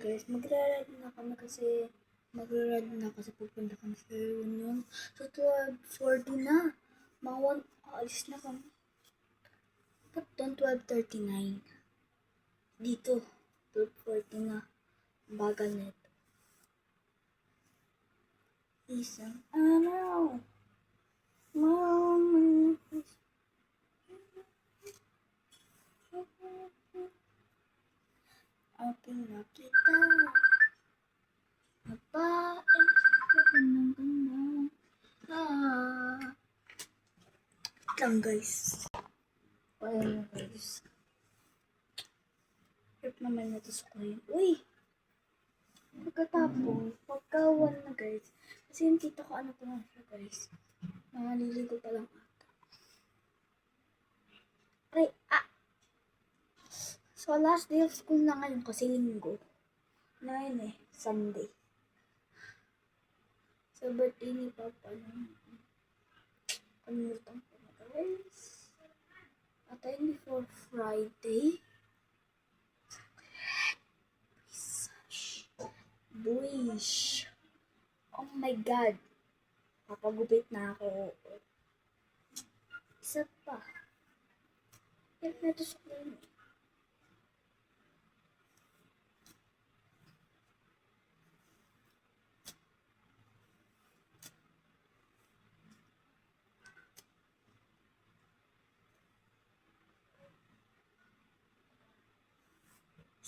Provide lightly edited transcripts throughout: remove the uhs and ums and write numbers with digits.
guys, magra-ride na kasi pupunta kami sa reunion. So 12:40 na. Mga 1, alis na kami. Ba't doon 12:39? Dito, 12:40 na. Bagal na ito. Isang araw. Aking nakita. Napais ko ng ganda. Lang guys. Ayan na guys. Hirap naman na ito sa kuya. Uy! Pagkatapos, pagkawan na guys. Kasi yung tita ko ano pa na siya guys. Naliligo pa lang ata. Okay, So last day of school na ngayon kasi linggo. Ngayon Sunday. So birthday ni Papa na. Kalimutan ko na guys. At ayun before Friday. Buish. Oh my God. Papagupit na ako. Isa pa. Hirap na ito sa kuya.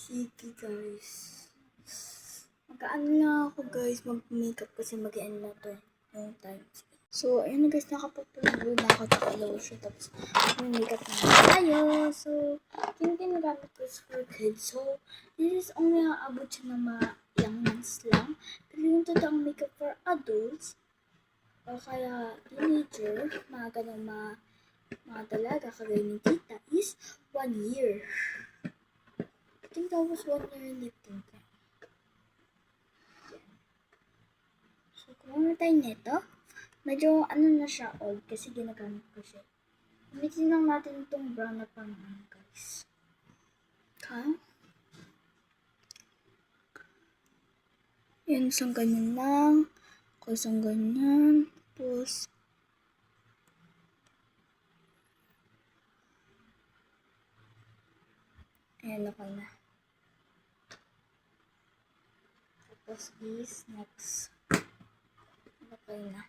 Sige guys. Mag-ano na ako guys, mag-makeup kasi mag-end na to yung time. So, ayun na guys, nakapagpulog na ako sa lotion. Tapos, mag-makeup na tayo. So, yung ginagamit ko is for kids. So, this is only aabot siya ng mga ilang months lang. Pero yung totoong makeup for adults, o kaya teenager, mga ganang mga dalaga, kagaya ni tita, is 1 year. I think that was 1 year lip tint. So, kung tayo nito, medyo ano na siya old kasi ginagamit ko siya. Gamitin lang natin itong brown na pang guys. Okay? Yan, isang ganyan lang. Ako isang ganyan. Tapos, ayan, okay na. Tapos is next. Okay na.